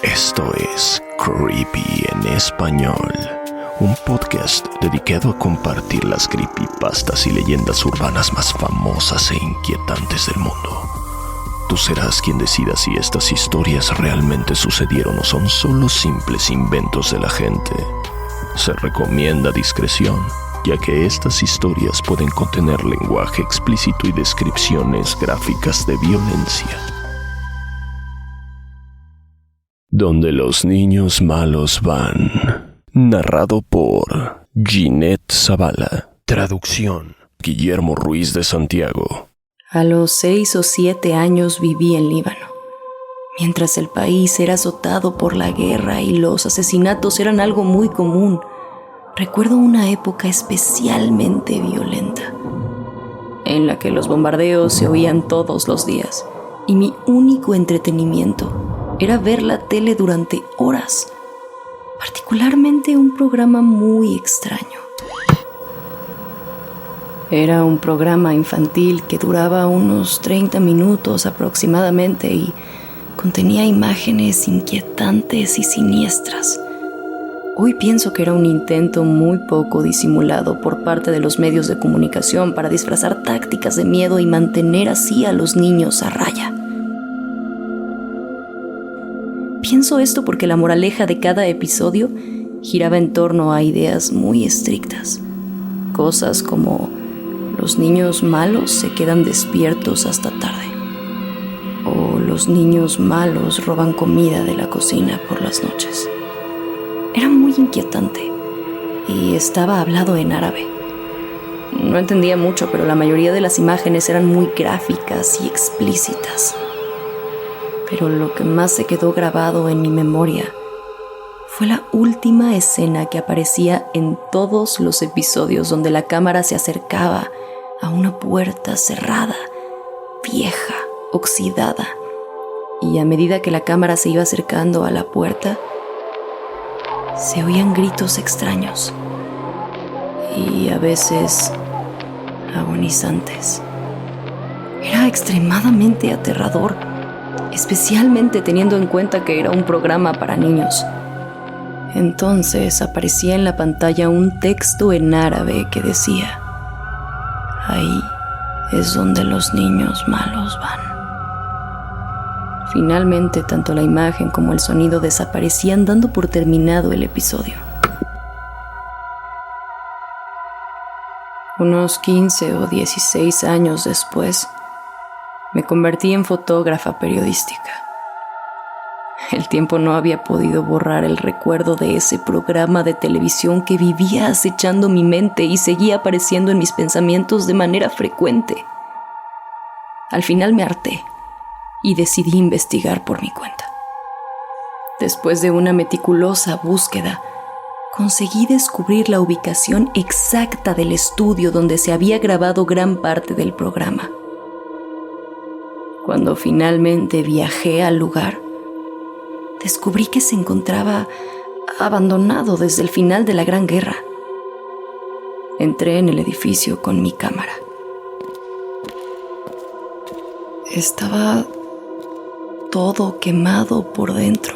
Esto es Creepy en Español, un podcast dedicado a compartir las creepypastas y leyendas urbanas más famosas e inquietantes del mundo. Tú serás quien decida si estas historias realmente sucedieron o son solo simples inventos de la gente. Se recomienda discreción, ya que estas historias pueden contener lenguaje explícito y descripciones gráficas de violencia. Donde los niños malos van. Narrado por Ginette Zavala. Traducción: Guillermo Ruiz de Santiago. A los 6 o 7 años viví en Líbano. Mientras el país era azotado por la guerra y los asesinatos eran algo muy común, recuerdo una época especialmente violenta, en la que los bombardeos se oían todos los días y mi único entretenimiento era ver la tele durante horas, particularmente un programa muy extraño. Era un programa infantil que duraba unos 30 minutos aproximadamente y contenía imágenes inquietantes y siniestras. Hoy pienso que era un intento muy poco disimulado por parte de los medios de comunicación para disfrazar tácticas de miedo y mantener así a los niños a raya. Pienso esto porque la moraleja de cada episodio giraba en torno a ideas muy estrictas. Cosas como: los niños malos se quedan despiertos hasta tarde. O los niños malos roban comida de la cocina por las noches. Era muy inquietante y estaba hablado en árabe. No entendía mucho, pero la mayoría de las imágenes eran muy gráficas y explícitas. Pero lo que más se quedó grabado en mi memoria fue la última escena que aparecía en todos los episodios, donde la cámara se acercaba a una puerta cerrada, vieja, oxidada, y a medida que la cámara se iba acercando a la puerta, se oían gritos extraños y a veces agonizantes. Era extremadamente aterrador, especialmente teniendo en cuenta que era un programa para niños. Entonces aparecía en la pantalla un texto en árabe que decía: ahí es donde los niños malos van. Finalmente, tanto la imagen como el sonido desaparecían, dando por terminado el episodio. Unos 15 o 16 años después, me convertí en fotógrafa periodística. El tiempo no había podido borrar el recuerdo de ese programa de televisión que vivía acechando mi mente y seguía apareciendo en mis pensamientos de manera frecuente. Al final me harté y decidí investigar por mi cuenta. Después de una meticulosa búsqueda, conseguí descubrir la ubicación exacta del estudio donde se había grabado gran parte del programa. Cuando finalmente viajé al lugar, descubrí que se encontraba abandonado desde el final de la Gran Guerra. Entré en el edificio con mi cámara. Estaba todo quemado por dentro.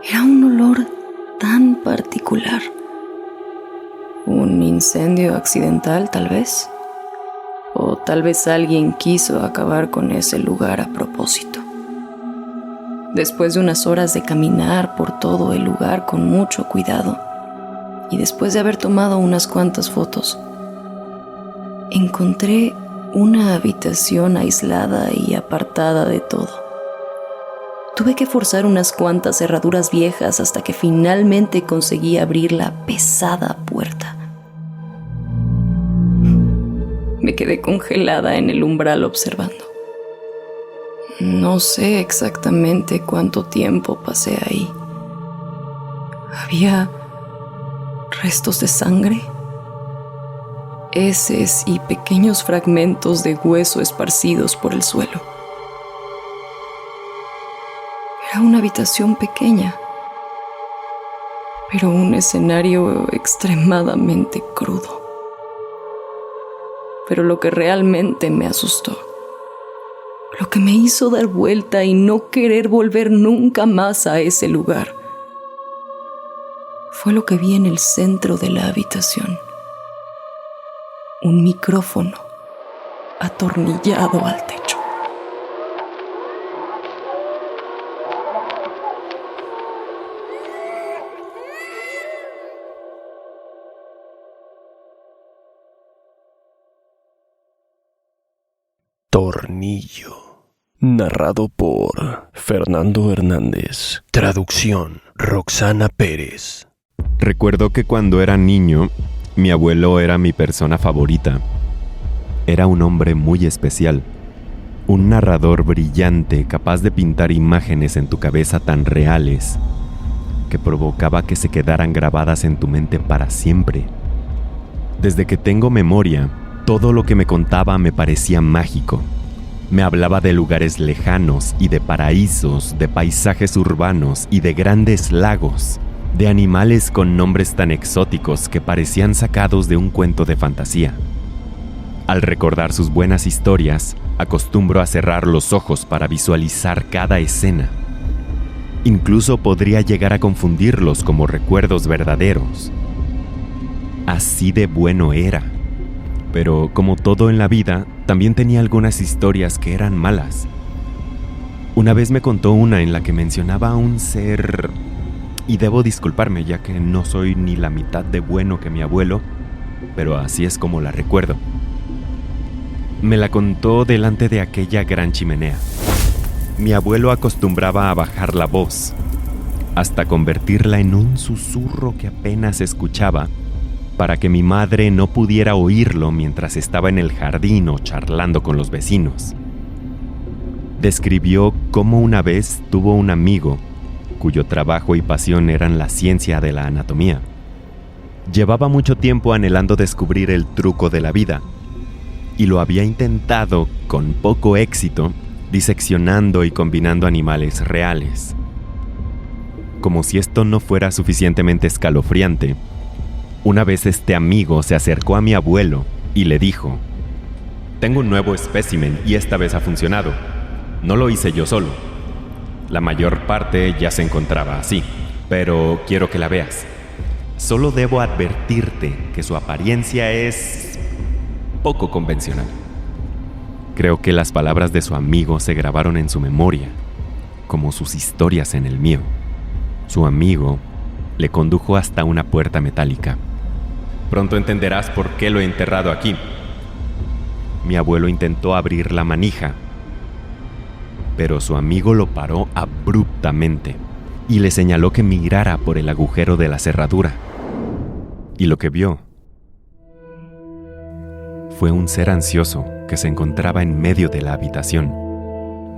Era un olor tan particular. ¿Un incendio accidental, tal vez? O tal vez alguien quiso acabar con ese lugar a propósito. Después de unas horas de caminar por todo el lugar con mucho cuidado, y después de haber tomado unas cuantas fotos, encontré una habitación aislada y apartada de todo. Tuve que forzar unas cuantas cerraduras viejas hasta que finalmente conseguí abrir la pesada puerta. Me quedé congelada en el umbral observando. No sé exactamente cuánto tiempo pasé ahí. Había restos de sangre, heces y pequeños fragmentos de hueso esparcidos por el suelo. Era una habitación pequeña, pero un escenario extremadamente crudo. Pero lo que realmente me asustó, lo que me hizo dar vuelta y no querer volver nunca más a ese lugar fue lo que vi en el centro de la habitación. Un micrófono atornillado al techo. Tornillo. Narrado por Fernando Hernández. Traducción: Roxana Pérez. Recuerdo que cuando era niño, mi abuelo era mi persona favorita. Era un hombre muy especial, un narrador brillante capaz de pintar imágenes en tu cabeza tan reales que provocaba que se quedaran grabadas en tu mente para siempre. Desde que tengo memoria, todo lo que me contaba me parecía mágico. Me hablaba de lugares lejanos y de paraísos, de paisajes urbanos y de grandes lagos, de animales con nombres tan exóticos que parecían sacados de un cuento de fantasía. Al recordar sus buenas historias, acostumbro a cerrar los ojos para visualizar cada escena. Incluso podría llegar a confundirlos como recuerdos verdaderos. Así de bueno era. Pero como todo en la vida, también tenía algunas historias que eran malas. Una vez me contó una en la que mencionaba a un ser, y debo disculparme ya que no soy ni la mitad de bueno que mi abuelo, pero así es como la recuerdo. Me la contó delante de aquella gran chimenea. Mi abuelo acostumbraba a bajar la voz, hasta convertirla en un susurro que apenas se escuchaba, para que mi madre no pudiera oírlo mientras estaba en el jardín o charlando con los vecinos. Describió cómo una vez tuvo un amigo cuyo trabajo y pasión eran la ciencia de la anatomía. Llevaba mucho tiempo anhelando descubrir el truco de la vida, y lo había intentado con poco éxito, diseccionando y combinando animales reales. Como si esto no fuera suficientemente escalofriante, una vez este amigo se acercó a mi abuelo y le dijo: «Tengo un nuevo espécimen y esta vez ha funcionado. No lo hice yo solo. La mayor parte ya se encontraba así, pero quiero que la veas. Solo debo advertirte que su apariencia es poco convencional». Creo que las palabras de su amigo se grabaron en su memoria, como sus historias en el mío. Su amigo le condujo hasta una puerta metálica. «Pronto entenderás por qué lo he enterrado aquí». Mi abuelo intentó abrir la manija, pero su amigo lo paró abruptamente y le señaló que mirara por el agujero de la cerradura. Y lo que vio fue un ser ansioso que se encontraba en medio de la habitación,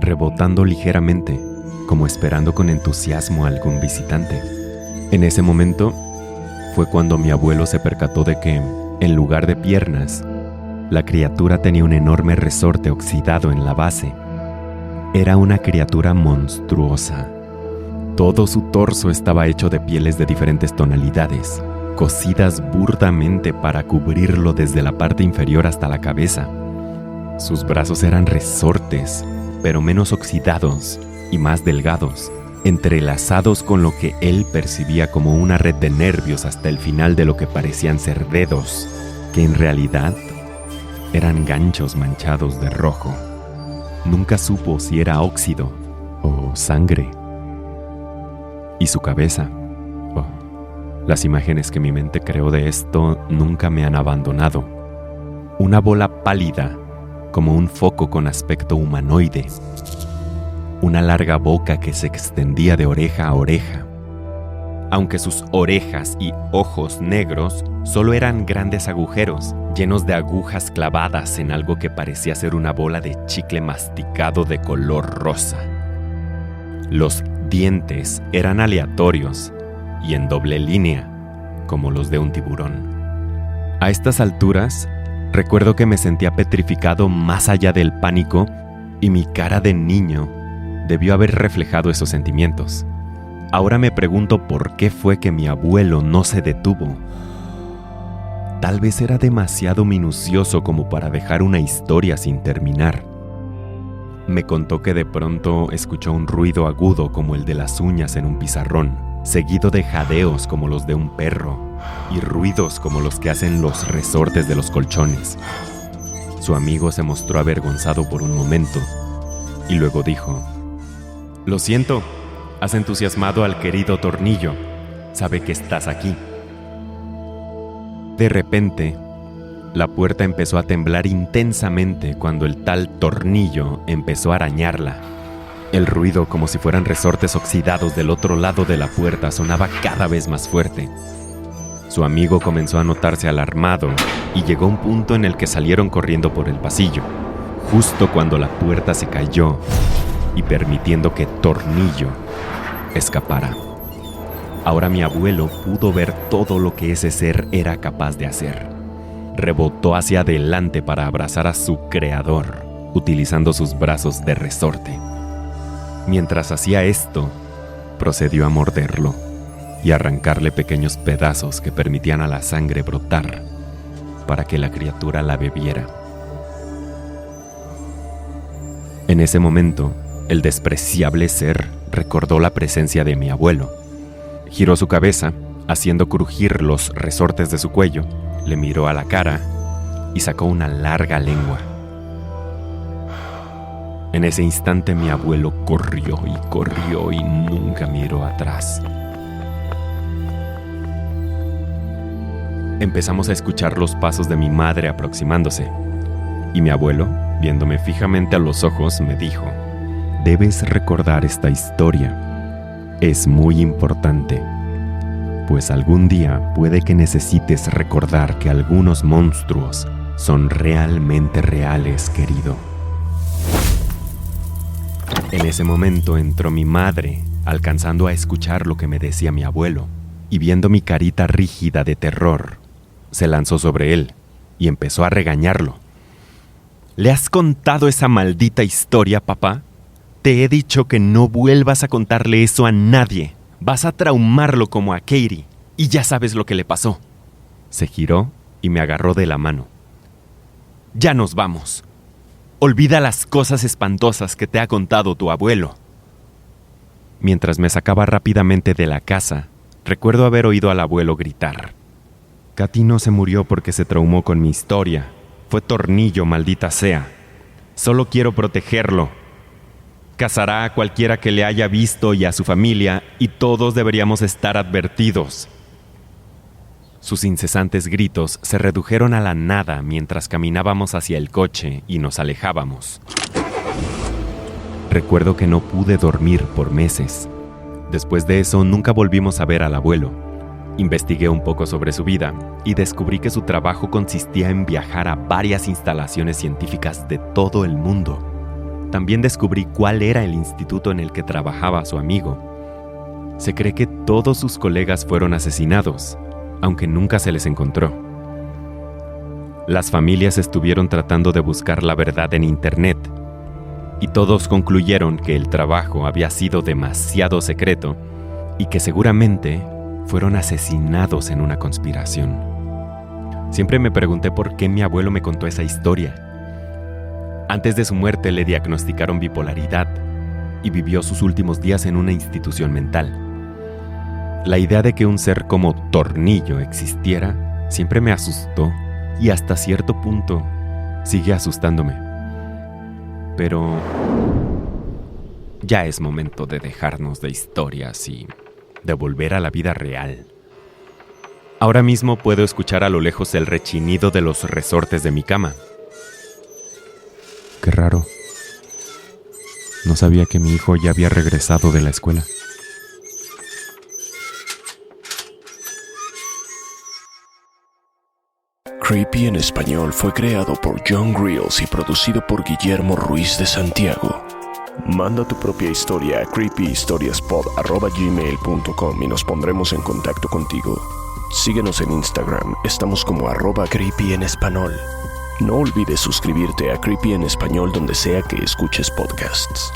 rebotando ligeramente, como esperando con entusiasmo a algún visitante. En ese momento fue cuando mi abuelo se percató de que, en lugar de piernas, la criatura tenía un enorme resorte oxidado en la base. Era una criatura monstruosa. Todo su torso estaba hecho de pieles de diferentes tonalidades, cosidas burdamente para cubrirlo desde la parte inferior hasta la cabeza. Sus brazos eran resortes, pero menos oxidados y más delgados, entrelazados con lo que él percibía como una red de nervios hasta el final de lo que parecían ser dedos, que en realidad eran ganchos manchados de rojo. Nunca supo si era óxido o sangre. Y su cabeza. Oh, las imágenes que mi mente creó de esto nunca me han abandonado. Una bola pálida, como un foco con aspecto humanoide. Una larga boca que se extendía de oreja a oreja. Aunque sus orejas y ojos negros solo eran grandes agujeros, llenos de agujas clavadas en algo que parecía ser una bola de chicle masticado de color rosa. Los dientes eran aleatorios y en doble línea, como los de un tiburón. A estas alturas, recuerdo que me sentía petrificado más allá del pánico y mi cara de niño debió haber reflejado esos sentimientos. Ahora me pregunto por qué fue que mi abuelo no se detuvo. Tal vez era demasiado minucioso como para dejar una historia sin terminar. me contó que de pronto escuchó un ruido agudo como el de las uñas en un pizarrón, seguido de jadeos como los de un perro y ruidos como los que hacen los resortes de los colchones. Su amigo se mostró avergonzado por un momento y luego dijo: «Lo siento, has entusiasmado al querido Tornillo. Sabe que estás aquí». De repente, la puerta empezó a temblar intensamente cuando el tal Tornillo empezó a arañarla. El ruido, como si fueran resortes oxidados del otro lado de la puerta, sonaba cada vez más fuerte. Su amigo comenzó a notarse alarmado y llegó un punto en el que salieron corriendo por el pasillo, justo cuando la puerta se cayó y permitiendo que Tornillo escapara. Ahora mi abuelo pudo ver todo lo que ese ser era capaz de hacer. Rebotó hacia adelante para abrazar a su creador, utilizando sus brazos de resorte. Mientras hacía esto, procedió a morderlo y arrancarle pequeños pedazos que permitían a la sangre brotar para que la criatura la bebiera. En ese momento, el despreciable ser recordó la presencia de mi abuelo. Giró su cabeza, haciendo crujir los resortes de su cuello, le miró a la cara y sacó una larga lengua. En ese instante mi abuelo corrió y nunca miró atrás. Empezamos a escuchar los pasos de mi madre aproximándose, y mi abuelo, viéndome fijamente a los ojos, me dijo: «Debes recordar esta historia. Es muy importante, pues algún día puede que necesites recordar que algunos monstruos son realmente reales, querido». En ese momento entró mi madre, alcanzando a escuchar lo que me decía mi abuelo, y viendo mi carita rígida de terror, se lanzó sobre él y empezó a regañarlo. «¿Le has contado esa maldita historia, papá? Te he dicho que no vuelvas a contarle eso a nadie. Vas a traumarlo como a Katie, y ya sabes lo que le pasó». Se giró y me agarró de la mano. «Ya nos vamos. Olvida las cosas espantosas que te ha contado tu abuelo». Mientras me sacaba rápidamente de la casa, recuerdo haber oído al abuelo gritar: «Katy no se murió porque se traumó con mi historia. Fue Tornillo, maldita sea. Solo quiero protegerlo. Cazará a cualquiera que le haya visto y a su familia, y todos deberíamos estar advertidos». Sus incesantes gritos se redujeron a la nada mientras caminábamos hacia el coche y nos alejábamos. Recuerdo que no pude dormir por meses. Después de eso, nunca volvimos a ver al abuelo. Investigué un poco sobre su vida y descubrí que su trabajo consistía en viajar a varias instalaciones científicas de todo el mundo. También descubrí cuál era el instituto en el que trabajaba su amigo. Se cree que todos sus colegas fueron asesinados, aunque nunca se les encontró. Las familias estuvieron tratando de buscar la verdad en internet, y todos concluyeron que el trabajo había sido demasiado secreto y que seguramente fueron asesinados en una conspiración. Siempre me pregunté por qué mi abuelo me contó esa historia. Antes de su muerte le diagnosticaron bipolaridad y vivió sus últimos días en una institución mental. La idea de que un ser como Tornillo existiera siempre me asustó y hasta cierto punto sigue asustándome. Pero ya es momento de dejarnos de historias y de volver a la vida real. Ahora mismo puedo escuchar a lo lejos el rechinido de los resortes de mi cama. Qué raro. No sabía que mi hijo ya había regresado de la escuela. Creepy en español fue creado por John Grills y producido por Guillermo Ruiz de Santiago. Manda tu propia historia a creepyhistoriaspod@gmail.com y nos pondremos en contacto contigo. Síguenos en Instagram, estamos como @creepy en español. No olvides suscribirte a Creepy en español donde sea que escuches podcasts.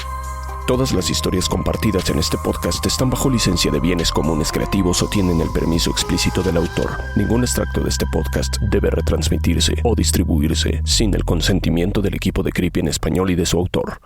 Todas las historias compartidas en este podcast están bajo licencia de bienes comunes creativos o tienen el permiso explícito del autor. Ningún extracto de este podcast debe retransmitirse o distribuirse sin el consentimiento del equipo de Creepy en español y de su autor.